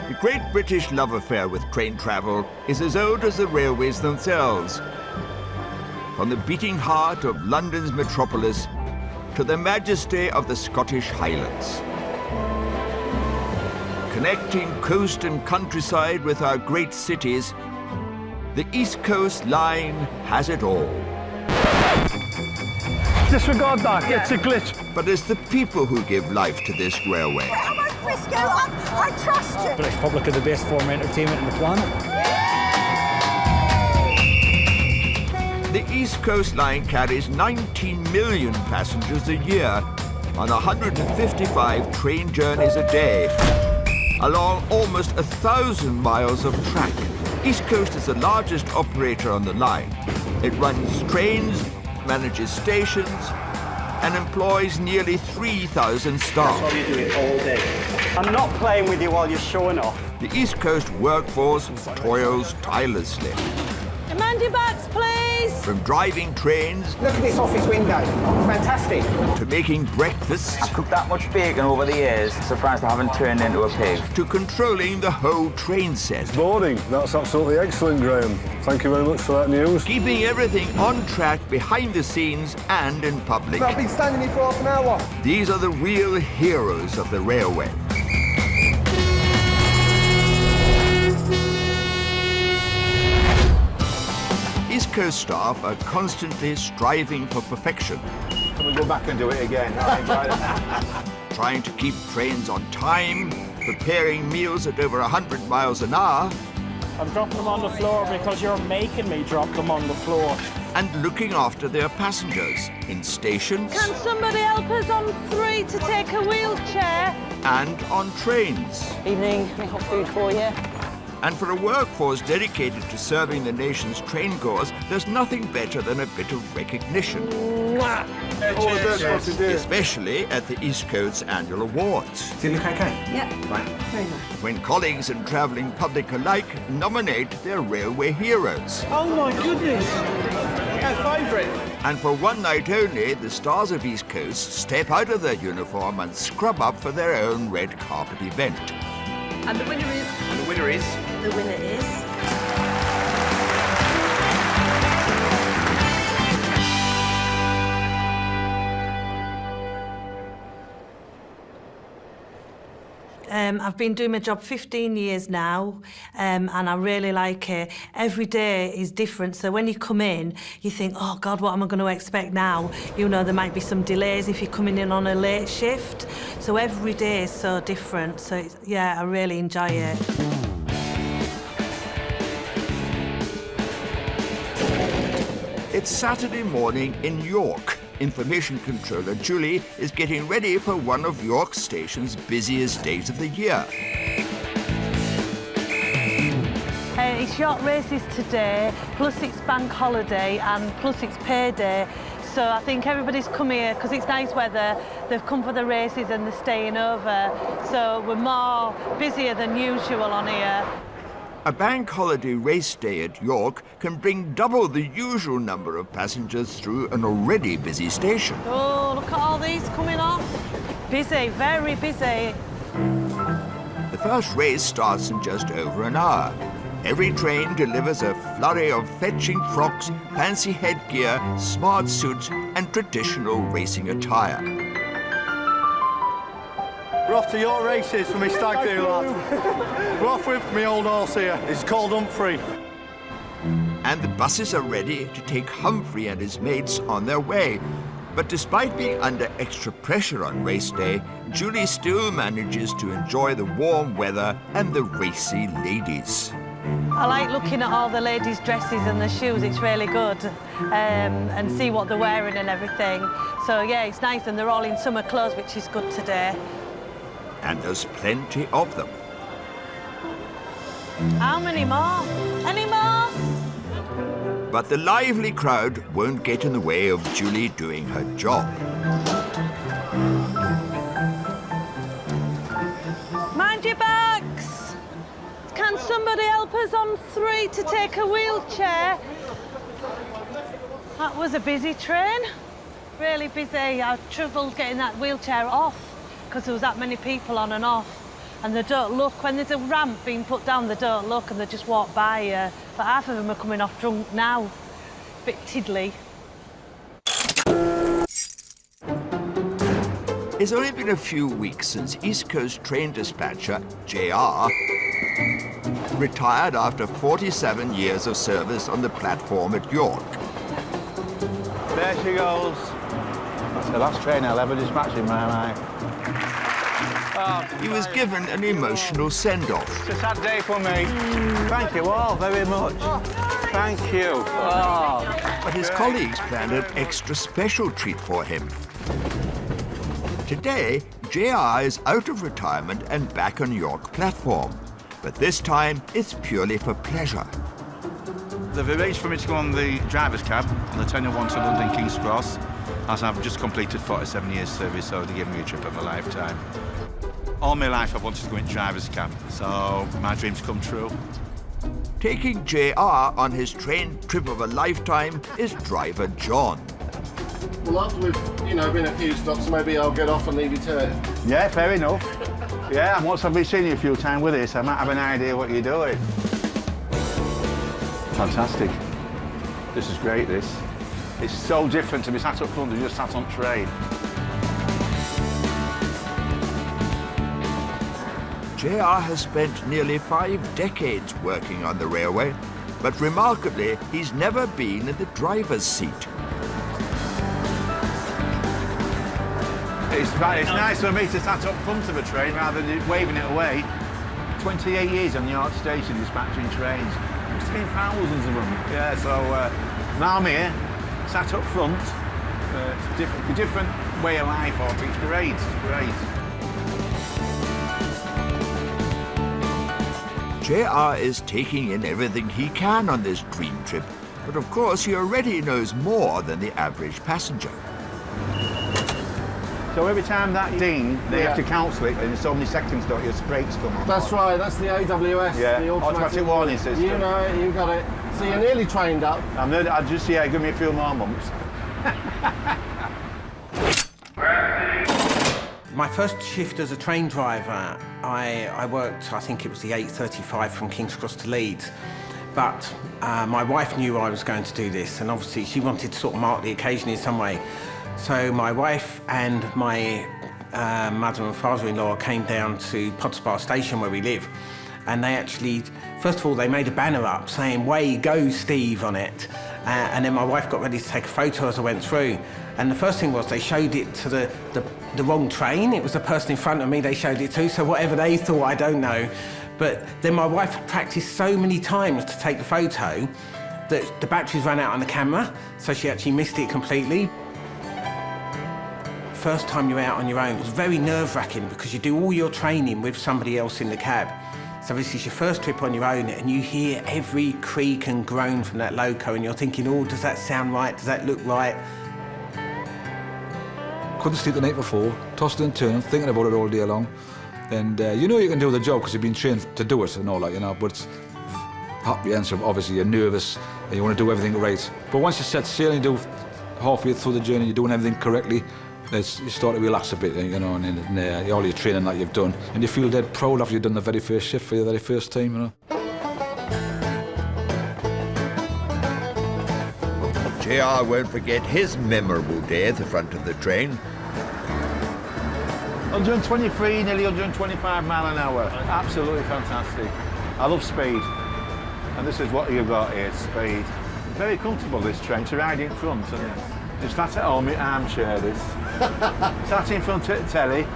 The great British love affair with train travel is as old as the railways themselves. From the beating heart of London's metropolis to the majesty of the Scottish Highlands. Connecting coast and countryside with our great cities, the East Coast Line has it all. Disregard that, it's a glitch. But it's the people who give life to this railway. Come on, Frisco, I trust you. British public are the best form of entertainment on the planet. The East Coast Line carries 19 million passengers a year on 155 train journeys a day, along almost 1,000 miles of track. East Coast is the largest operator on the line. It runs trains, manages stations, and employs nearly 3,000 staff. That's how you do it all day. I'm not playing with you while you're showing off. The East Coast workforce toils tirelessly. Mind your backs, please. From driving trains... Look at this office window. Fantastic. ...to making breakfasts... I've cooked that much bacon over the years, surprised I haven't turned into a pig. ...to controlling the whole train set. Morning. That's absolutely excellent, Graham. Thank you very much for that news. Keeping everything on track behind the scenes and in public. I've been standing here for half an hour. These are the real heroes of the railway. East Coast staff are constantly striving for perfection. Can we go back and do it again? Trying to keep trains on time, preparing meals at over 100 miles an hour. I'm dropping them on the floor because you're making me drop them on the floor. And looking after their passengers in stations. Can somebody help us on 3 to take a wheelchair? And on trains. Evening, can we hot food for you? And for a workforce dedicated to serving the nation's train goers, there's nothing better than a bit of recognition. Especially at the East Coast's annual awards. Does it look okay? Yeah. Right. Very nice. When colleagues and travelling public alike nominate their railway heroes. Oh, my goodness. Our favourite. And for one night only, the stars of East Coast step out of their uniform and scrub up for their own red carpet event. And the winner is... The winner is... The winner is... I've been doing my job 15 years now, and I really like it. Every day is different, so when you come in, you think, oh, God, what am I going to expect now? You know, there might be some delays if you're coming in on a late shift, so every day is so different. So, yeah, I really enjoy it. It's Saturday morning in York. Information controller Julie is getting ready for one of York Station's busiest days of the year. It's York races today, plus it's bank holiday and plus it's payday. So I think everybody's come here because it's nice weather. They've come for the races and they're staying over. So we're more busier than usual on here. A bank holiday race day at York can bring double the usual number of passengers through an already busy station. Oh, look at all these coming off. Busy, very busy. The first race starts in just over an hour. Every train delivers a flurry of fetching frocks, fancy headgear, smart suits, and traditional racing attire. We're off to your races for me stag do, lad. We're off with me old horse here. It's called Humphrey. And the buses are ready to take Humphrey and his mates on their way. But despite being under extra pressure on race day, Julie still manages to enjoy the warm weather and the racy ladies. I like looking at all the ladies' dresses and the shoes, it's really good, and see what they're wearing and everything. So, yeah, it's nice, and they're all in summer clothes, which is good today. And there's plenty of them. How many more? Any more? But the lively crowd won't get in the way of Julie doing her job. Mind your backs! Can somebody help us on 3 to take a wheelchair? That was a busy train. Really busy. I troubled getting that wheelchair off because there was that many people on and off. And they don't look, when there's a ramp being put down, they don't look and they just walk by you. But half of them are coming off drunk now. Bit tiddly. It's only been a few weeks since East Coast train dispatcher, JR, retired after 47 years of service on the platform at York. There she goes. That's the last train I'll ever dispatch in my life. He was given an emotional send-off. It's a sad day for me. Thank you all very much. Thank you. Oh, But his colleagues planned an extra special treat for him. Today, JR is out of retirement and back on York platform. But this time, it's purely for pleasure. They've arranged for me to go on the driver's cab on the 1001 to London King's Cross, as I've just completed 47 years service, so they're giving me a trip of a lifetime. All my life I've wanted to go in driver's cab, so my dreams come true. Taking JR on his train trip of a lifetime is driver John. Well, after we've, been a few stops, maybe I'll get off and leave you to it. yeah, fair enough. Yeah, once I've been seeing you a few times with this, I might have an idea what you're doing. Fantastic. This is great, this. It's so different to be sat up front and just sat on train. JR has spent nearly 5 decades working on the railway, but remarkably, he's never been in the driver's seat. It's nice for me to sat up front of a train rather than waving it away. 28 years on York Station dispatching trains. Must have been thousands of them. Yeah, so now I'm here, sat up front. It's a different way of life. It's great, it's great. JR is taking in everything he can on this dream trip, but of course he already knows more than the average passenger. So every time that ding, they have to cancel it, and in so many seconds, don't your brakes come on? That's right, that's the AWS, the automatic warning system. You know it, you got it. So you're nearly trained up. I'll just, give me a few more months. My first shift as a train driver, I worked, I think it was the 8:35 from King's Cross to Leeds. But my wife knew I was going to do this, and obviously she wanted to sort of mark the occasion in some way. So my wife and my mother and father-in-law came down to Podspa Station where we live, and they actually, first of all, they made a banner up saying, "Way go Steve" on it. And then my wife got ready to take a photo as I went through. And the first thing was they showed it to the wrong train. It was the person in front of me they showed it to, so whatever they thought, I don't know. But then my wife practiced so many times to take the photo that the batteries ran out on the camera, so she actually missed it completely. First time you're out on your own, it was very nerve-wracking because you do all your training with somebody else in the cab. So this is your first trip on your own, and you hear every creak and groan from that loco, and you're thinking, oh, does that sound right? Does that look right? Couldn't sleep the night before, tossing and turning, thinking about it all day long. And you know you can do the job because you've been trained to do it and all that, but it's happy answer. Obviously, you're nervous and you want to do everything right. But once you set sail and you do halfway through the journey, you're doing everything correctly, you start to relax a bit, and all your training that you've done, and you feel dead proud after you've done the very first shift for the very first time, JR won't forget his memorable day at the front of the train. 123, nearly 125 mile an hour. Absolutely fantastic. I love speed. And this is what you've got here, speed. Very comfortable, this train, to ride in front. And it's sat at home in armchair, this. Sat in front of the telly.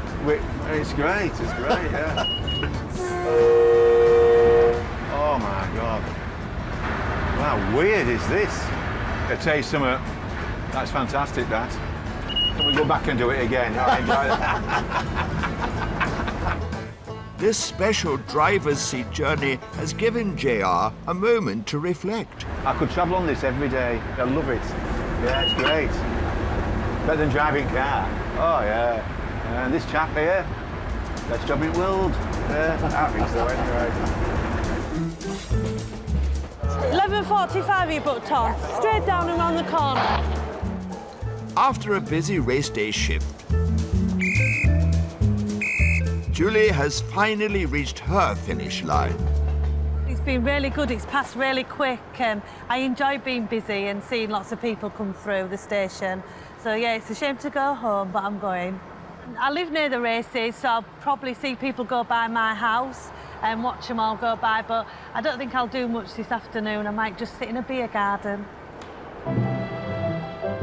It's great, yeah. Oh my God. How weird is this? I'll tell you something, that's fantastic, that. Can we go back and do it again? I enjoy it. This special driver's seat journey has given JR a moment to reflect. I could travel on this every day. I love it. Yeah, it's great. Better than driving car. Oh, yeah. And this chap here, best job in the world. Yeah, I think so, anyway. 11:45 you booked on, straight down around the corner. After a busy race day shift, Julie has finally reached her finish line. It's been really good. It's passed really quick. I enjoy being busy and seeing lots of people come through the station. So, yeah, it's a shame to go home, but I'm going. I live near the races, so I'll probably see people go by my house and watch them all go by, but I don't think I'll do much this afternoon. I might just sit in a beer garden.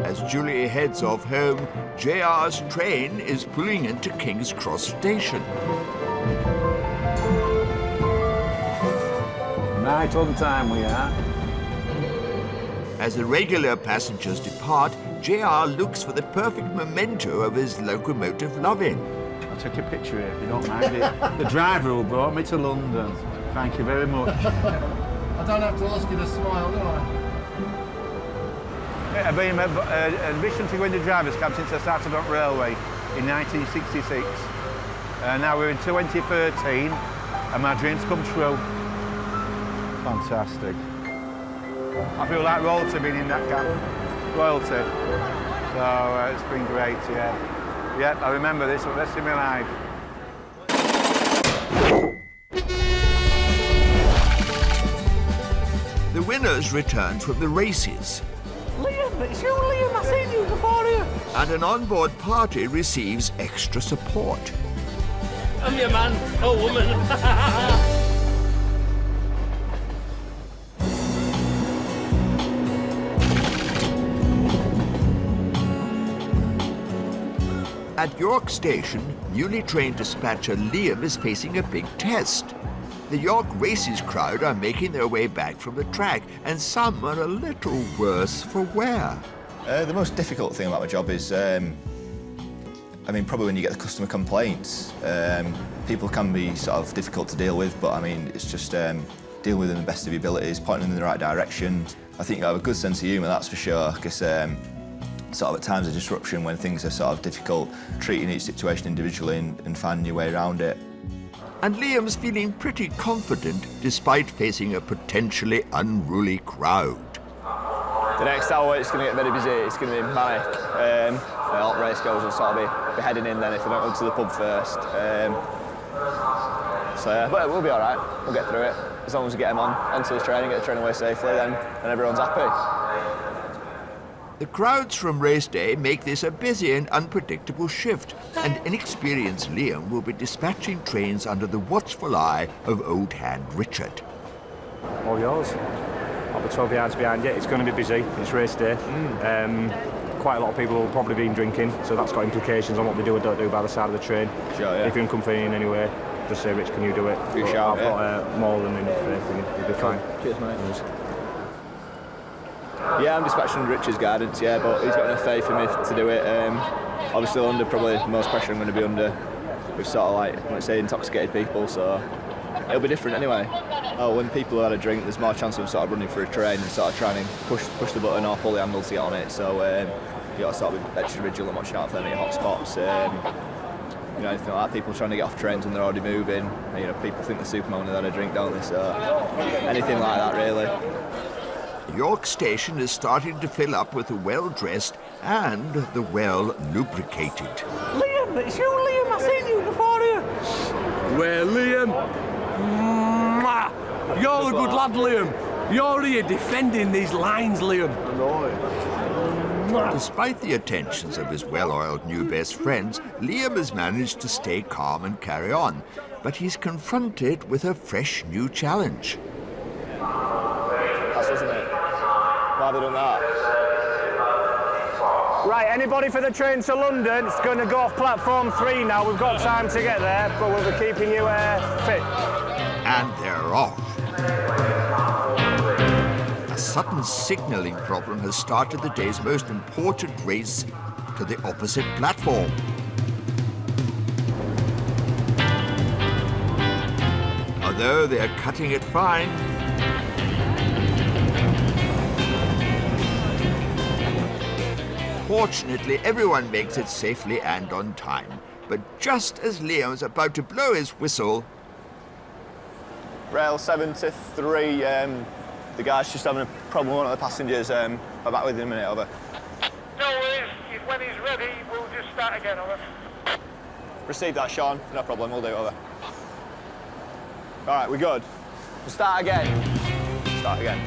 As Julie heads off home, JR's train is pulling into King's Cross Station. Right on time we are. As the regular passengers depart, JR looks for the perfect memento of his locomotive loving. I'll take a picture here if you don't mind it. The driver who brought me to London. Thank you very much. I don't have to ask you to smile, do I? I've been admission to go in the driver's cab since I started on railway in 1966. Now we're in 2013 and my dreams come true. Fantastic. I feel like royalty being in that cab. Royalty. So it's been great, yeah. Yeah, I remember this for the rest of my life. The winners return from the races. Liam, it's you, Liam. I've seen you before here. And an onboard party receives extra support. I'm your man, or woman. At York Station, newly trained dispatcher Liam is facing a big test. The York Races crowd are making their way back from the track, and some are a little worse for wear. The most difficult thing about my job is, I mean, probably when you get the customer complaints. People can be sort of difficult to deal with, but I mean, it's just dealing with them the best of your abilities, pointing them in the right direction. I think you have a good sense of humour, that's for sure, because sort of at times of disruption when things are sort of difficult, treating each situation individually and finding your way around it. And Liam's feeling pretty confident despite facing a potentially unruly crowd. The next hour it's going to get very busy, it's going to be manic. The alt race goers will sort of be heading in then if they don't go to the pub first. So yeah, but we'll be all right, we'll get through it. As long as we get them onto the train and get the train away safely, then everyone's happy. The crowds from race day make this a busy and unpredictable shift, and inexperienced Liam will be dispatching trains under the watchful eye of Old Hand Richard. All yours. I'll be 12 yards behind you. It's going to be busy. It's race day. Quite a lot of people will probably be drinking, so that's got implications on what they do and don't do by the side of the train. Sure, yeah. If you're uncomfy in any way, just say, Rich, can you do it? You shout, I've got more than enough faith in you. You'll be fine. Cheers, mate. Yeah, I'm dispatching Richard's guidance, yeah, but he's got enough faith in me to do it. Obviously under probably the most pressure I'm going to be under with sort of like, let's say, intoxicated people, so it'll be different anyway. When people have had a drink, there's more chance of sort of running through a train and sort of trying to push the button or pull the handle to get on it, so you got to sort of be extra vigilant, watching out for any hot spots. You know, anything like that, people trying to get off trains when they're already moving. You know, people think the Superman has had a drink, don't they, so anything like that really. York Station is starting to fill up with the well-dressed and the well-lubricated. Liam, it's you, Liam. I've seen you before here. Well, Liam, you're a good lad, Liam. You're here defending these lines, Liam. Despite the attentions of his well-oiled new best friends, Liam has managed to stay calm and carry on, but he's confronted with a fresh new challenge. That's, isn't it? Why have they done that? Right, anybody for the train to London? It's going to go off platform 3 now. We've got time to get there, but we'll be keeping you fit. And they're off. A sudden signalling problem has started the day's most important race to the opposite platform. Although they're cutting it fine, fortunately, everyone makes it safely and on time. But just as Liam's about to blow his whistle... Rail 73, the guy's just having a problem with one of the passengers. I'm back with him in a minute, over. No worries, when he's ready, we'll just start again, over. Receive that, Sean. No problem, we'll do it over. All right, we're good. We'll start again. Start again.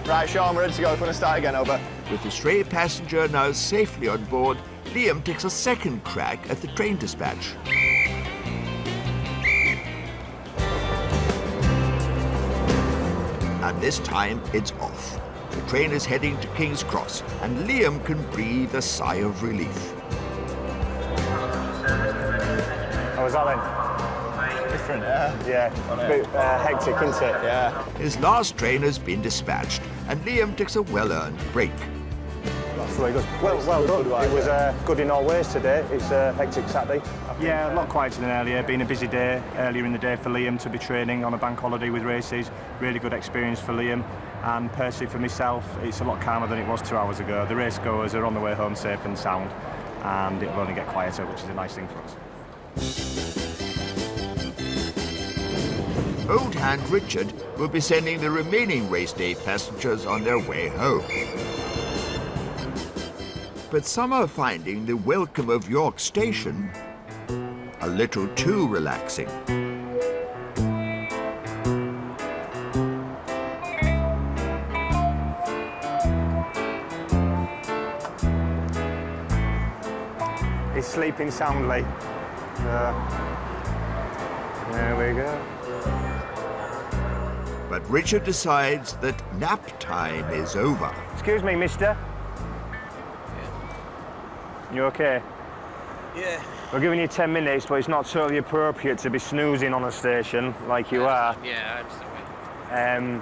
Right, Sean, we're ready to go. If we want to start again, over. With the stray passenger now safely on board, Liam takes a second crack at the train dispatch. And this time, it's off. The train is heading to King's Cross, and Liam can breathe a sigh of relief. How was that then? Different, yeah. A bit hectic, isn't it? Yeah. His last train has been dispatched, and Liam takes a well-earned break. That's really good. Well done. It was good in all ways today. It's a hectic Saturday. Yeah, a lot quieter than earlier. Been a busy day earlier in the day for Liam to be training on a bank holiday with races. Really good experience for Liam. And personally for myself, it's a lot calmer than it was 2 hours ago. The race goers are on the way home safe and sound, and it'll only get quieter, which is a nice thing for us. Old Hand Richard will be sending the remaining race day passengers on their way home. But some are finding the welcome of York Station a little too relaxing. He's sleeping soundly. There we go. But Richard decides that nap time is over. Excuse me, mister. You okay? Yeah. We're giving you 10 minutes, but it's not totally appropriate to be snoozing on a station like you are. Yeah, absolutely.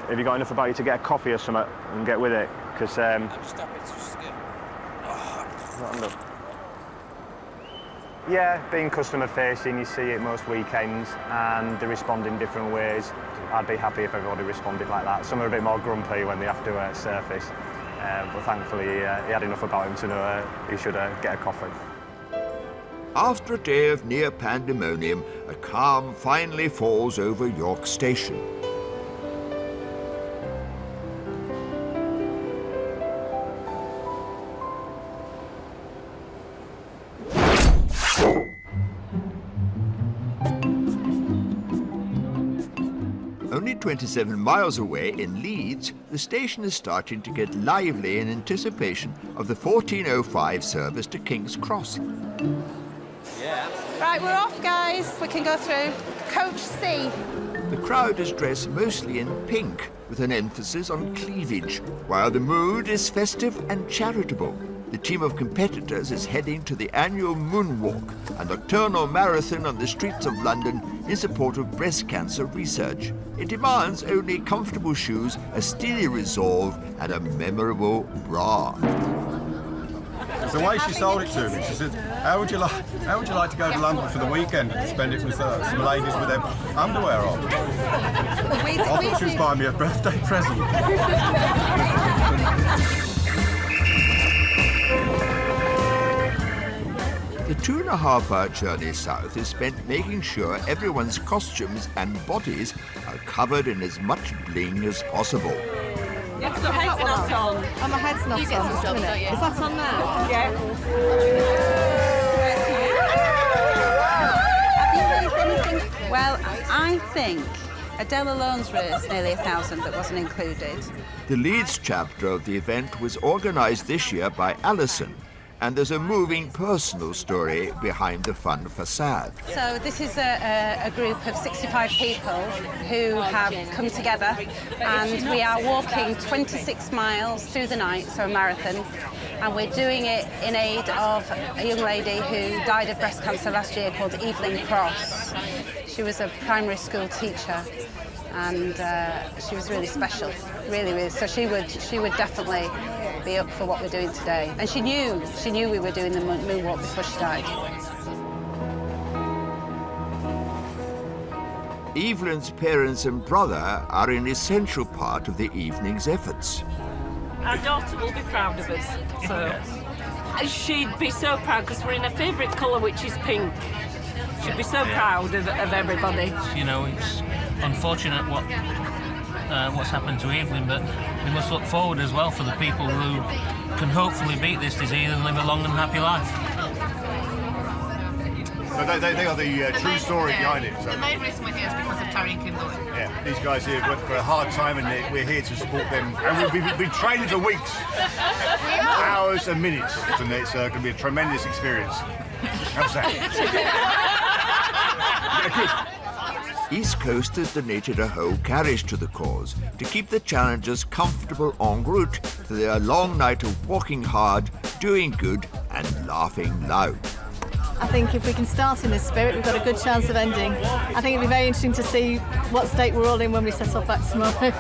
Have you got enough about you to get a coffee or something and get with it? Because I'm just happy to just get... Yeah, being customer facing, you see it most weekends, and they respond in different ways. I'd be happy if everybody responded like that. Some are a bit more grumpy when they have to surface, but thankfully he had enough about him to know he should get a coffee. After a day of near pandemonium, a calm finally falls over York Station. Only 27 miles away in Leeds, the station is starting to get lively in anticipation of the 14:05 service to King's Cross. Right, we're off, guys. We can go through. Coach C. The crowd is dressed mostly in pink, with an emphasis on cleavage, while the mood is festive and charitable. The team of competitors is heading to the annual Moonwalk, a nocturnal marathon on the streets of London in support of breast cancer research. It demands only comfortable shoes, a steely resolve, and a memorable bra. It's the way she sold it to me. She said, how would you like to go to London for the weekend and spend it with some ladies with their underwear on? I thought she was buying me a birthday present. The 2.5-hour journey south is spent making sure everyone's costumes and bodies are covered in as much bling as possible. The head's not on. Oh, my head's not on. Just a minute. Is that on now? Yeah. Well, I think Adele Alone's race, nearly 1,000, that wasn't included. The Leeds chapter of the event was organised this year by Alison, and there's a moving personal story behind the fun facade. So this is a group of 65 people who have come together, and we are walking 26 miles through the night, so a marathon, and we're doing it in aid of a young lady who died of breast cancer last year called Evelyn Cross. She was a primary school teacher, and she was really special, really. So she would definitely be up for what we're doing today. And she knew we were doing the moonwalk before she died. Evelyn's parents and brother are an essential part of the evening's efforts. Our daughter will be proud of us, so she'd be so proud because we're in her favourite colour, which is pink. She'd be so proud of everybody. You know, it's unfortunate what's happened to Evelyn, but we must look forward as well for the people who can hopefully beat this disease and live a long and happy life. But they are the true story behind it. So. The main reason we're here is because of Terry and Kimberly. Yeah, these guys here went for a hard time, and we're here to support them. And we've been training for weeks, hours and minutes, and it's going to be a tremendous experience. How's that? East Coast has donated a whole carriage to the cause to keep the challengers comfortable en route to their long night of walking hard, doing good and laughing loud. I think if we can start in this spirit, we've got a good chance of ending. I think it'll be very interesting to see what state we're all in when we set off back tomorrow.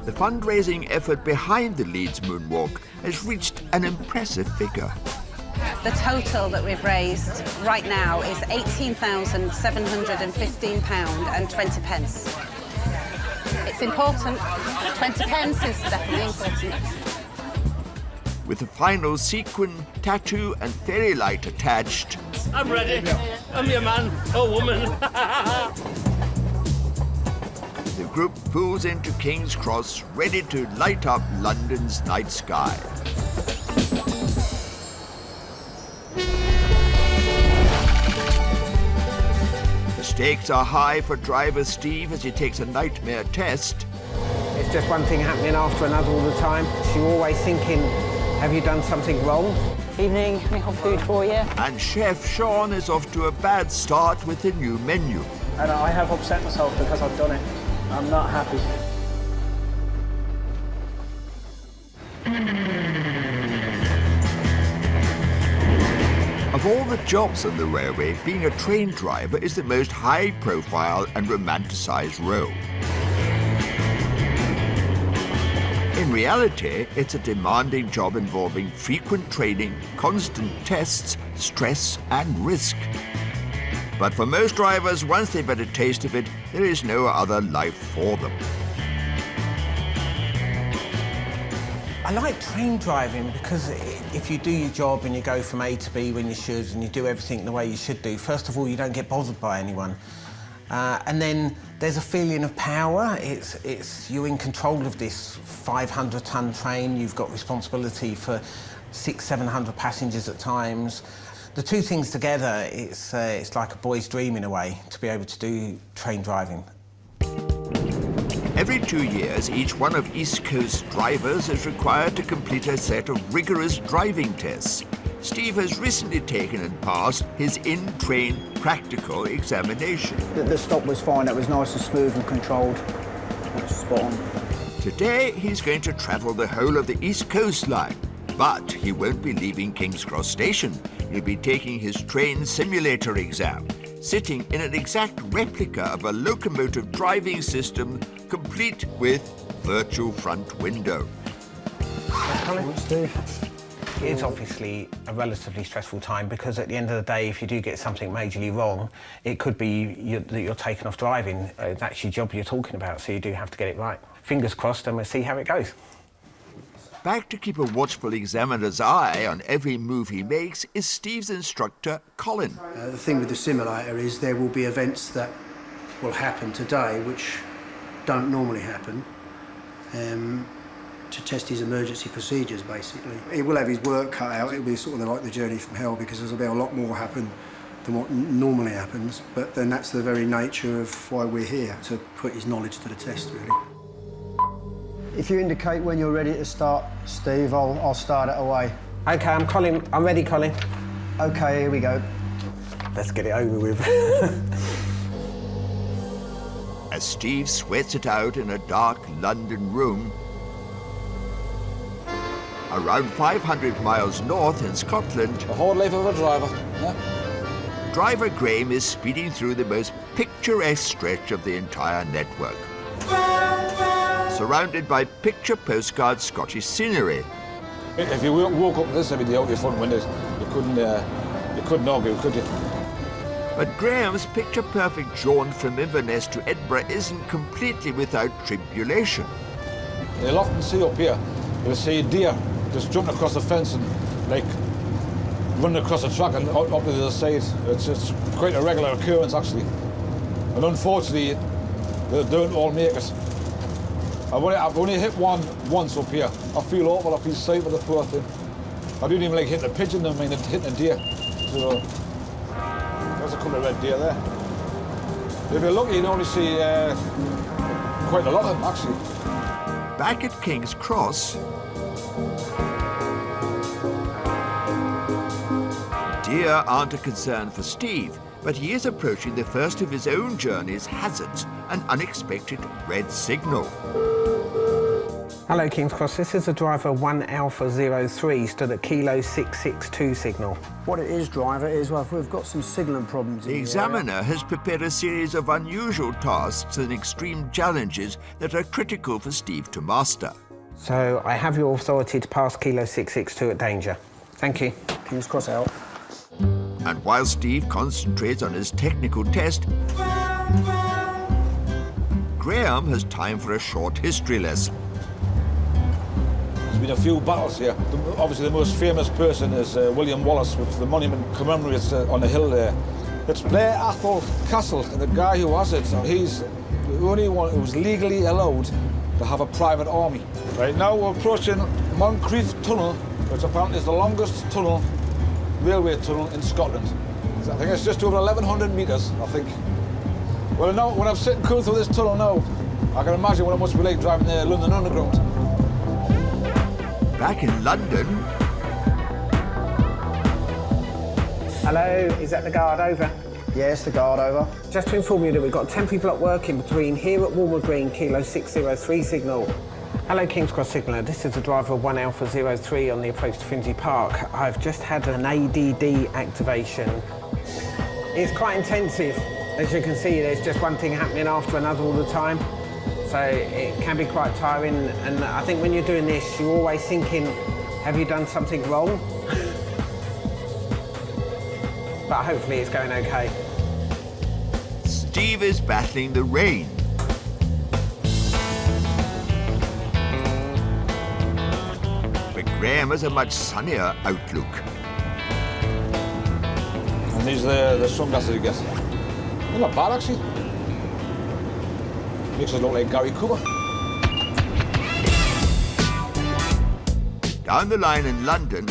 The fundraising effort behind the Leeds Moonwalk has reached an impressive figure. The total that we've raised right now is £18,715.20. It's important. 20 pence is definitely important. With the final sequin, tattoo and fairy light attached, I'm ready. I'm your man or woman. the group pulls into King's Cross, ready to light up London's night sky. The stakes are high for driver Steve as he takes a nightmare test. It's just one thing happening after another all the time. You're always thinking, have you done something wrong? Evening, we have food for you. And Chef Sean is off to a bad start with the new menu. And I have upset myself because I've done it. I'm not happy. Of all the jobs on the railway, being a train driver is the most high-profile and romanticised role. In reality, it's a demanding job involving frequent training, constant tests, stress and risk. But for most drivers, once they've had a taste of it, there is no other life for them. I like train driving because if you do your job and you go from A to B when you should and you do everything the way you should do, first of all, you don't get bothered by anyone. And then there's a feeling of power. You're in control of this 500-ton train. You've got responsibility for 600-700 passengers at times. The two things together, it's like a boy's dream in a way, to be able to do train driving. Every 2 years, each one of East Coast drivers is required to complete a set of rigorous driving tests. Steve has recently taken and passed his in-train practical examination. The stop was fine, it was nice and smooth and controlled. Spot on. Today, he's going to travel the whole of the East Coast line, but he won't be leaving King's Cross Station. He'll be taking his train simulator exam, sitting in an exact replica of a locomotive driving system, complete with virtual front window. It's obviously a relatively stressful time because at the end of the day, if you do get something majorly wrong, it could be that you're taken off driving. That's your job you're talking about, so you do have to get it right. Fingers crossed, and we'll see how it goes. Back to keep a watchful examiner's eye on every move he makes is Steve's instructor, Colin. The thing with the simulator is there will be events that will happen today which don't normally happen, to test his emergency procedures, basically. He will have his work cut out. It'll be sort of like the journey from hell because there'll be a lot more happen than what normally happens, but then that's the very nature of why we're here, to put his knowledge to the test, really. If you indicate when you're ready to start, Steve, I'll start it away. OK, I'm Colin. I'm ready, Colin. OK, here we go. Let's get it over with. As Steve sweats it out in a dark London room, around 500 miles north in Scotland, the whole life of a driver, yeah? Driver Graham is speeding through the most picturesque stretch of the entire network, surrounded by picture postcard Scottish scenery. If you woke up this every day out your front windows, you couldn't argue, could you? But Graham's picture-perfect jaunt from Inverness to Edinburgh isn't completely without tribulation. You'll often see up here, you'll see deer just jumping across the fence and, like, running across the track and up to the other side. It's quite a regular occurrence, actually. And unfortunately, they don't all make it. I've only hit one once up here. I feel awful, I feel sorry for the poor thing. I didn't even like hitting a pigeon, I mean hitting a deer. So couple of red deer there. If you're lucky, you'd only see quite a lot of them, actually. Back at King's Cross, deer aren't a concern for Steve, but he is approaching the first of his own journey's hazards, an unexpected red signal. Hello King's Cross, this is a driver 1 Alpha 03, stood at kilo 662 signal. What it is, driver, is we've got some signalling problems. The examiner has prepared a series of unusual tasks and extreme challenges that are critical for Steve to master. So I have your authority to pass kilo 662 at danger. Thank you. King's Cross out. And while Steve concentrates on his technical test, Graham has time for a short history lesson. There's been a few battles here. Obviously, the most famous person is William Wallace, which the monument commemorates on the hill there. It's Blair Athol Castle, and the guy who has it, he's the only one who's legally allowed to have a private army. Right now, we're approaching Moncrief Tunnel, which apparently is the longest tunnel, railway tunnel in Scotland. I think it's just over 1,100 metres, I think. Well, now, when I'm sitting cool through this tunnel now, I can imagine what it must be like driving the London Underground. Back in London... Hello, is that the guard over? Yes, the guard over. Just to inform you that we've got 10 people at work in between here at Walmer Green, kilo 603 signal. Hello, King's Cross Signaller. This is the driver of 1 Alpha 03 on the approach to Finsbury Park. I've just had an ADD activation. It's quite intensive. As you can see, there's just one thing happening after another all the time. So it can be quite tiring, and I think when you're doing this, you're always thinking, have you done something wrong? But hopefully it's going okay. Steve is battling the rain. But Graham has a much sunnier outlook. And these are the sunglasses he gets. They're not bad, actually. Makes us look like Gary Cooper. Down the line in London,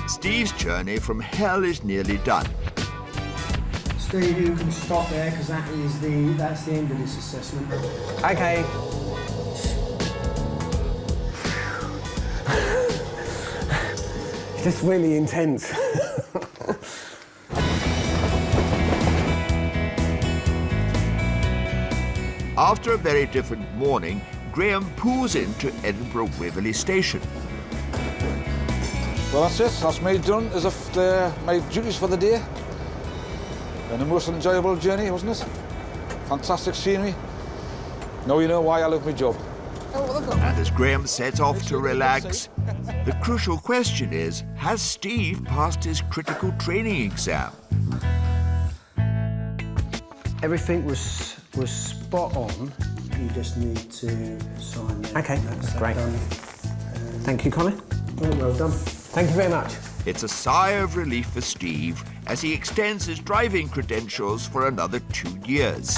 Steve's journey from hell is nearly done. Steve, you can stop there because that's the end of this assessment. Okay. It's just really intense. After a very different morning, Graham pulls into Edinburgh Waverley Station. Well, that's it. That's me done as my duties for the day. And a most enjoyable journey, wasn't it? Fantastic scenery. Now you know why I love my job. And as Graham sets off to relax, the crucial question is, has Steve passed his critical training exam? Everything was spot on. You just need to sign there. Okay, that's great. Done. Thank you, Colin. Well done. Thank you very much. It's a sigh of relief for Steve as he extends his driving credentials for another 2 years.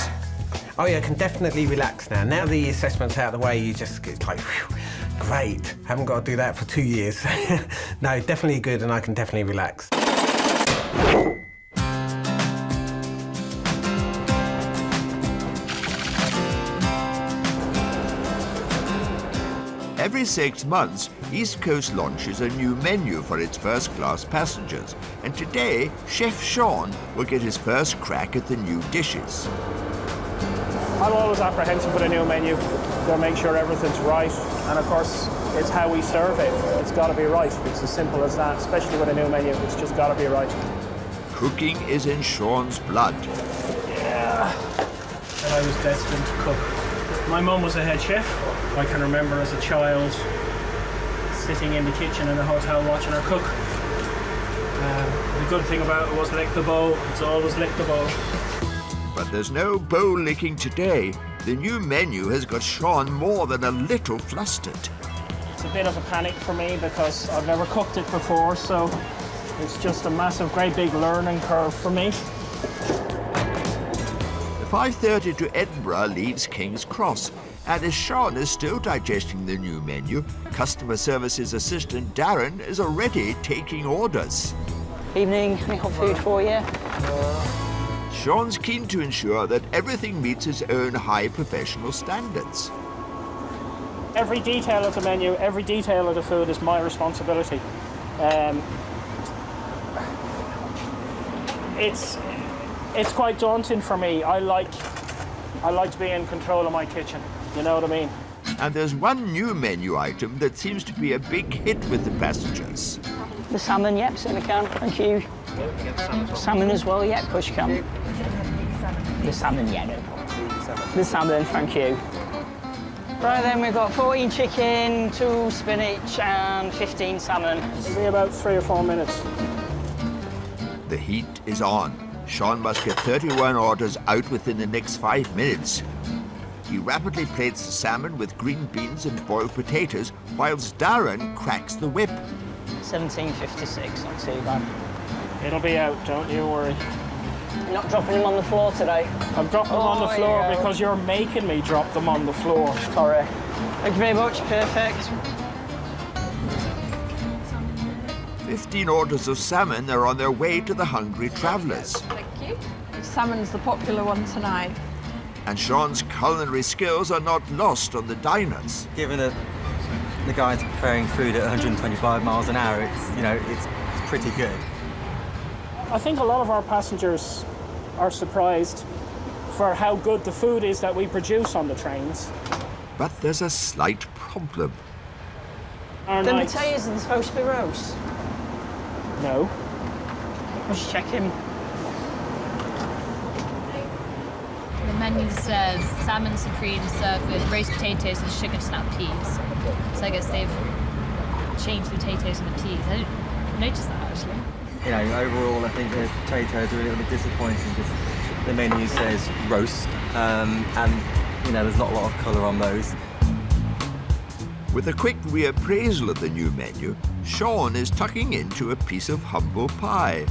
Oh yeah, I can definitely relax now. Now the assessment's out of the way, it's like, whew, great. Haven't got to do that for 2 years. No, definitely good, and I can definitely relax. Every 6 months, East Coast launches a new menu for its first-class passengers, and today, Chef Sean will get his first crack at the new dishes. I'm always apprehensive with a new menu. Got to make sure everything's right, and of course, it's how we serve it. It's got to be right. It's as simple as that, especially with a new menu. It's just got to be right. Cooking is in Sean's blood. Yeah. And I was destined to cook. My mum was a head chef. I can remember as a child sitting in the kitchen in a hotel watching her cook. The good thing about it was lick the bowl. It's always lick the bowl. But there's no bowl licking today. The new menu has got Sean more than a little flustered. It's a bit of a panic for me because I've never cooked it before, so it's just a massive, great big learning curve for me. The 5:30 to Edinburgh leaves King's Cross, and as Sean is still digesting the new menu, customer services assistant Darren is already taking orders. Evening, any hot food for you? Sean's keen to ensure that everything meets his own high professional standards. Every detail of the menu, every detail of the food is my responsibility. It's quite daunting for me. I like to be in control of my kitchen. You know what I mean? And there's one new menu item that seems to be a big hit with the passengers. The salmon, yep, certainly can. Thank you. Salmon as well, yep, of course you can. The salmon, yeah, no problem. The salmon, thank you. Right then, we've got 14 chicken, 2 spinach and 15 salmon. It'll be about 3 or 4 minutes. The heat is on. Sean must get 31 orders out within the next 5 minutes. He rapidly plates the salmon with green beans and boiled potatoes, whilst Darren cracks the whip. 17.56, not too bad. It'll be out, don't you worry. You're not dropping them on the floor today? I'm dropping them on the floor because you're making me drop them on the floor. Sorry. Thank you very much, perfect. 15 orders of salmon are on their way to the hungry travellers. Thank you. Salmon's the popular one tonight. And Sean's culinary skills are not lost on the diners. Given that the guys are preparing food at 125 miles an hour, it's pretty good. I think a lot of our passengers are surprised for how good the food is that we produce on the trains. But there's a slight problem. The potatoes are supposed to be roast? No. Just checking. The menu says salmon supreme served with roast potatoes and sugar snap peas. So I guess they've changed the potatoes and the peas. I didn't notice that actually. Overall, I think the potatoes are a little bit disappointing because the menu says roast, and there's not a lot of colour on those. With a quick reappraisal of the new menu, Sean is tucking into a piece of humble pie.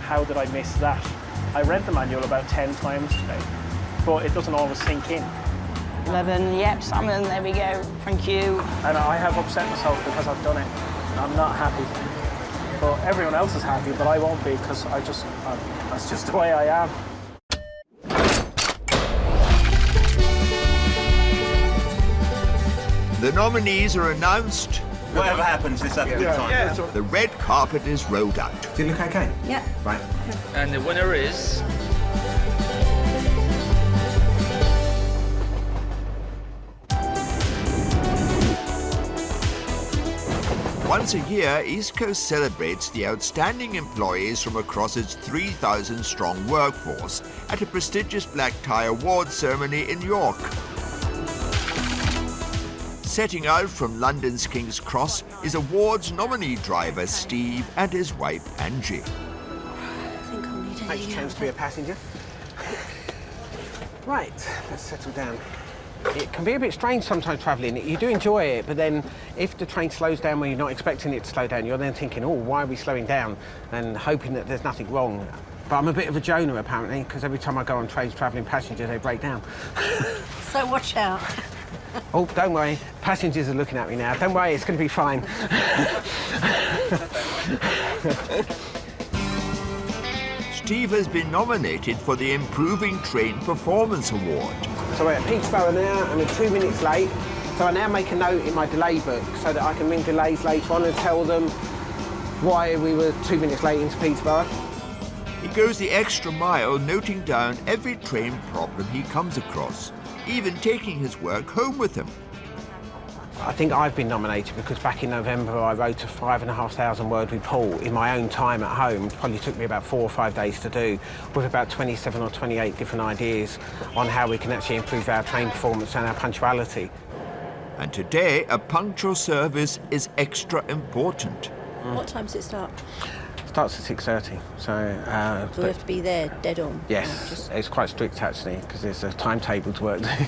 How did I miss that? I read the manual about 10 times today, but it doesn't always sink in. 11, yep, salmon, there we go, thank you. And I have upset myself because I've done it. I'm not happy. But everyone else is happy, but I won't be because that's just the way I am. The nominees are announced. Whatever happens, let's have a good time. Yeah. The red carpet is rolled out. Does it look okay? Yeah. Right. And the winner is... Once a year, East Coast celebrates the outstanding employees from across its 3,000-strong workforce at a prestigious black tie awards ceremony in York. Setting out from London's King's Cross is awards nominee driver Steve and his wife Angie. Makes you change to be a passenger. Right, let's settle down. It can be a bit strange sometimes travelling. You do enjoy it, but then if the train slows down when you're not expecting it to slow down, you're then thinking, oh, why are we slowing down? And hoping that there's nothing wrong. But I'm a bit of a Jonah, apparently, because every time I go on trains travelling passengers, they break down. So watch out. Oh, don't worry. Passengers are looking at me now. Don't worry, it's going to be fine. Steve has been nominated for the Improving Train Performance Award. So we're at Peterborough now, and we're 2 minutes late. So I now make a note in my delay book so that I can ring delays later on and tell them why we were 2 minutes late into Peterborough. He goes the extra mile, noting down every train problem he comes across, even taking his work home with him. I think I've been nominated because back in November I wrote a 5,500 word report in my own time at home. It probably took me about 4 or 5 days to do, with about 27 or 28 different ideas on how we can actually improve our train performance and our punctuality. And today, a punctual service is extra important. What time does it start? It starts at 6:30, so... So we have to be there dead on? Yes, it's quite strict actually, because there's a timetable to work to.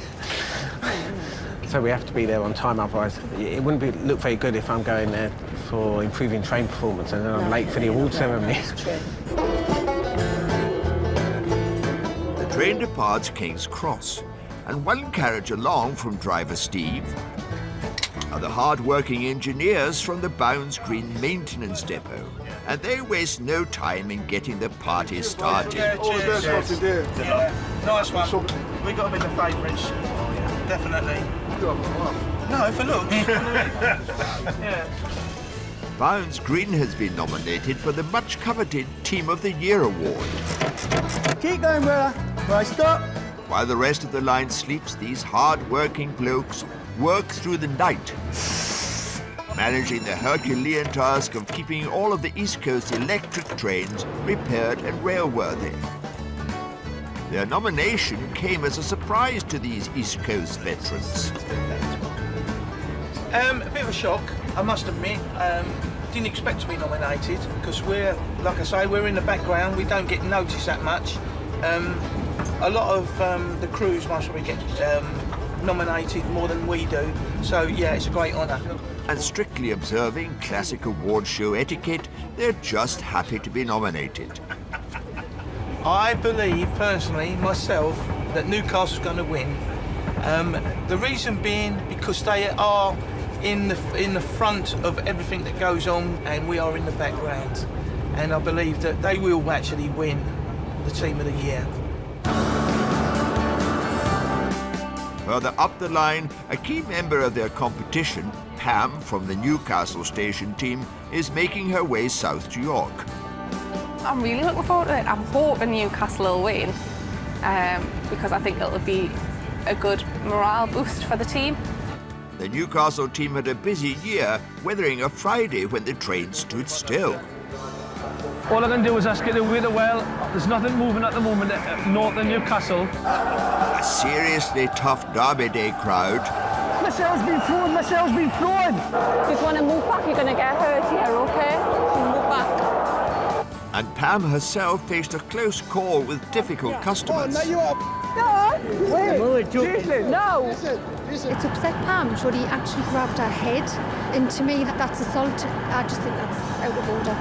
So we have to be there on time, otherwise it wouldn't look very good if I'm going there for improving train performance and then I'm late for the award ceremony. That's true. The train departs King's Cross, and one carriage along from driver Steve are the hard-working engineers from the Bounds Green Maintenance Depot. and they waste no time in getting the party started. Nice one. We got to be the favourites. Definitely. No, for looks. Yeah. Bounds Green has been nominated for the much-coveted Team of the Year award. Keep going, brother. Right, stop. While the rest of the line sleeps, these hard-working blokes work through the night, managing the Herculean task of keeping all of the East Coast electric trains repaired and railworthy. Their nomination came as a surprise to these East Coast veterans. A bit of a shock, I must admit. Didn't expect to be nominated because we're, like I say, we're in the background. We don't get noticed that much. A lot of the crews must probably get nominated more than we do. So yeah, it's a great honour. And strictly observing classic award show etiquette, they're just happy to be nominated. I believe, personally, myself, that Newcastle's going to win. The reason being because they are in the front of everything that goes on, and we are in the background. And I believe that they will actually win the Team of the Year. Further up the line, a key member of their competition, Pam from the Newcastle station team, is making her way south to York. I'm really looking forward to it. I'm hoping Newcastle will win because I think it'll be a good morale boost for the team. The Newcastle team had a busy year, weathering a Friday when the train stood still. All I can do is ask you to wait a while. There's nothing moving at the moment north of Newcastle. A seriously tough Derby Day crowd. Michelle's been thrown, Michelle's been thrown. If you want to move back, you're going to get hurt here, OK? So move back. And Pam herself faced a close call with difficult customers. No, wait, no. It's upset Pam. Shorty actually grabbed her head, and to me, that's assault. I just think that's out of order.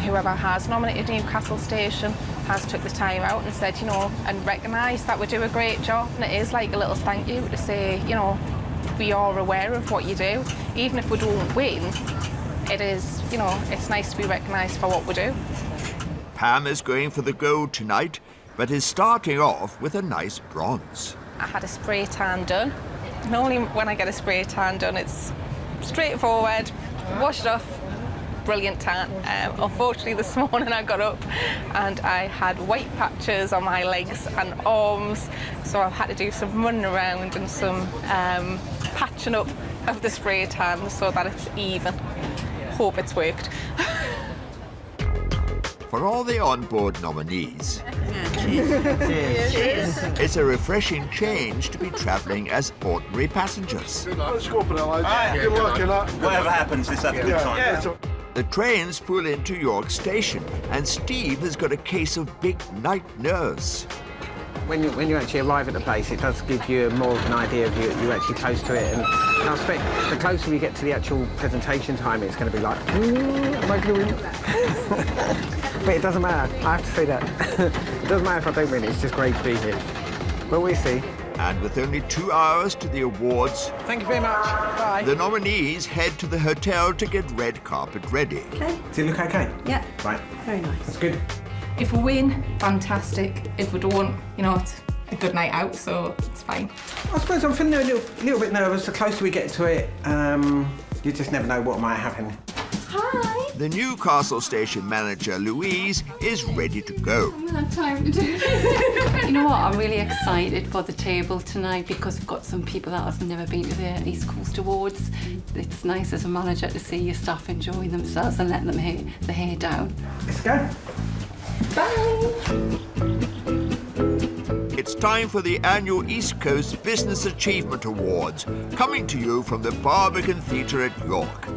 Whoever has nominated Newcastle Station has took the time out and said, you know, and recognised that we do a great job. And it is like a little thank you to say, you know, we are aware of what you do. Even if we don't win, it is, you know, it's nice to be recognised for what we do. Pam is going for the gold tonight, but is starting off with a nice bronze. I had a spray tan done. Normally when I get a spray tan done, it's straightforward, wash it off, brilliant tan. Unfortunately this morning I got up and I had white patches on my legs and arms, so I've had to do some running around and some patching up of the spray tan so that it's even. Hope it's worked. For all the on-board nominees, it's a refreshing change to be travelling as ordinary passengers. Good luck in that. Whatever happens, let's have a good time. The trains pull into York Station, and Steve has got a case of big night nerves. When you actually arrive at the place, it does give you more of an idea of you're actually close to it. And I expect the closer we get to the actual presentation time, it's going to be like, am I going to win? But it doesn't matter. I have to say that. It doesn't matter if I don't win. It's just great to be here. But we'll see. And with only 2 hours to the awards, thank you very much. Bye. The nominees head to the hotel to get red carpet ready. Okay. Does it look okay? Yeah. Right. Very nice. That's good. If we win, fantastic. If we don't, you know, it's a good night out, so it's fine. I suppose I'm feeling a little bit nervous. The closer we get to it, you just never know what might happen. Hi. The Newcastle station manager, Louise, is ready to go. I haven't had time to do it. You know what, I'm really excited for the table tonight because we've got some people that have never been to the East Coast Awards. It's nice as a manager to see your staff enjoying themselves and letting them the hair down. Let's go. Bye. It's time for the annual East Coast Business Achievement Awards, coming to you from the Barbican Theatre at York.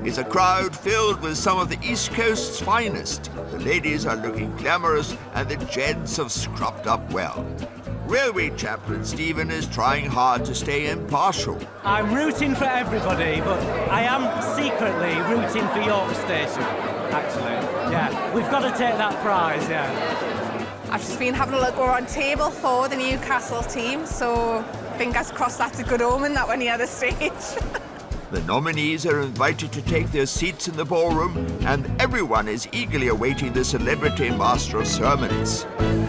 It's a crowd filled with some of the East Coast's finest. The ladies are looking glamorous and the gents have scrubbed up well. Railway chaplain Stephen is trying hard to stay impartial. I'm rooting for everybody, but I am secretly rooting for York Station, actually. Yeah, we've got to take that prize, yeah. I've just been having a look. We're on table 4, the Newcastle team, so fingers crossed that's a good omen that we're near the stage. The nominees are invited to take their seats in the ballroom, and everyone is eagerly awaiting the celebrity master of ceremonies.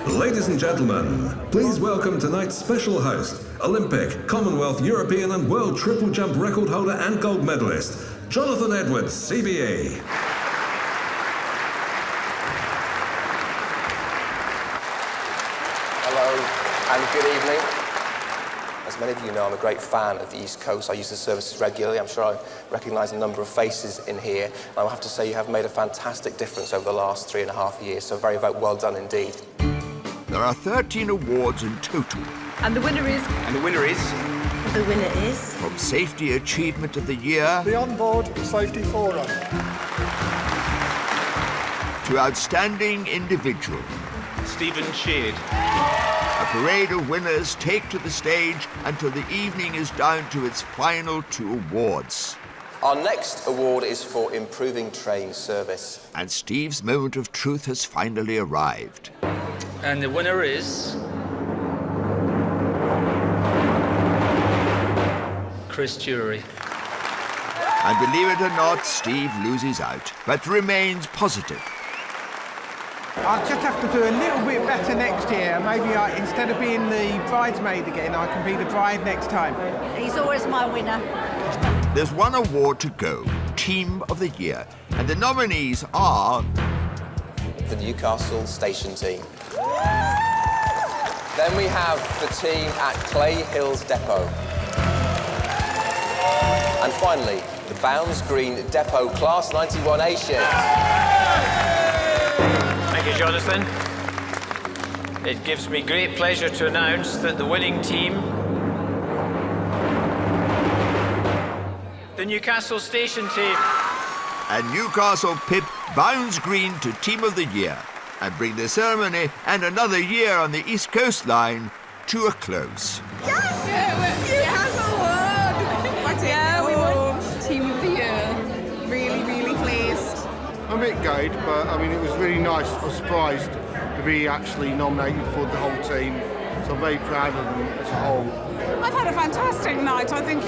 Ladies and gentlemen, please welcome tonight's special host, Olympic, Commonwealth, European and World Triple Jump record holder and gold medalist, Jonathan Edwards, CBE. Hello and good evening. As many of you know, I'm a great fan of the East Coast. I use the services regularly. I'm sure I recognise a number of faces in here. And I have to say you have made a fantastic difference over the last 3.5 years, so very, very well done indeed. There are 13 awards in total. And the winner is... And the winner is... The winner is... From Safety Achievement of the Year... The Onboard Safety Forerunner. To Outstanding Individual... Stephen Sheard. A parade of winners take to the stage until the evening is down to its final 2 awards. Our next award is for improving train service. And Steve's moment of truth has finally arrived. And the winner is... Chris Jury. And believe it or not, Steve loses out, but remains positive. I'll just have to do a little bit better next year. Maybe instead of being the bridesmaid again, I can be the bride next time. He's always my winner. There's 1 award to go, Team of the Year, and the nominees are... The Newcastle Station Team. Then we have the team at Clay Hills Depot. And finally, the Bounds Green Depot Class 91A shift. Thank you, Jonathan. It gives me great pleasure to announce that the winning team, the Newcastle Station Team. And Newcastle pip Bounds Green to Team of the Year and bring the ceremony and another year on the East Coast Line to a close. Yes! Newcastle won! Yeah, we won Team of the Year. Really, really pleased. I'm a bit gutted, but I mean, it was really nice. I was surprised to be actually nominated for the whole team, so I'm very proud of them as a whole. I've had a fantastic night. I think,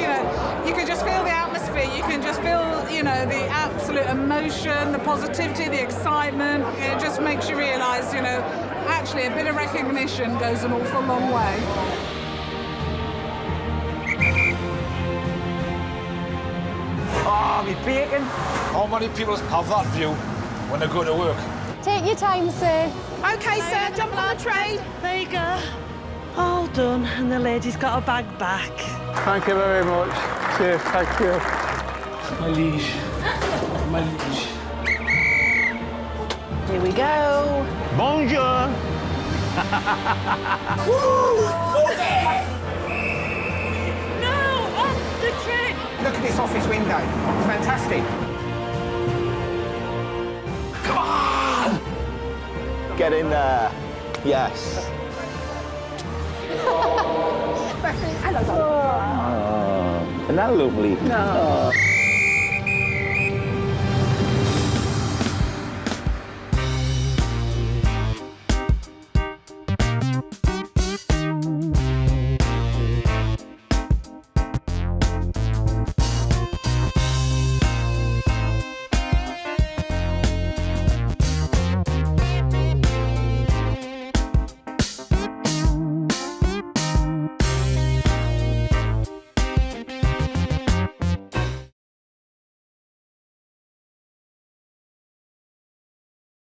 you can just feel the atmosphere. You can just feel, the absolute emotion, the positivity, the excitement. It just makes you realise, actually a bit of recognition goes an awful long way. Oh, me bacon. How many people have that view when they go to work? Take your time, sir. OK, sir, jump on the train. There you go. All done, and the lady's got her bag back. Thank you very much. Cheers, thank you. My liege. My liege. Here we go. Bonjour. No, off the train. Look at this office window. It's fantastic. Come on! Get in there. Yes. Hello, Isn't that lovely? No.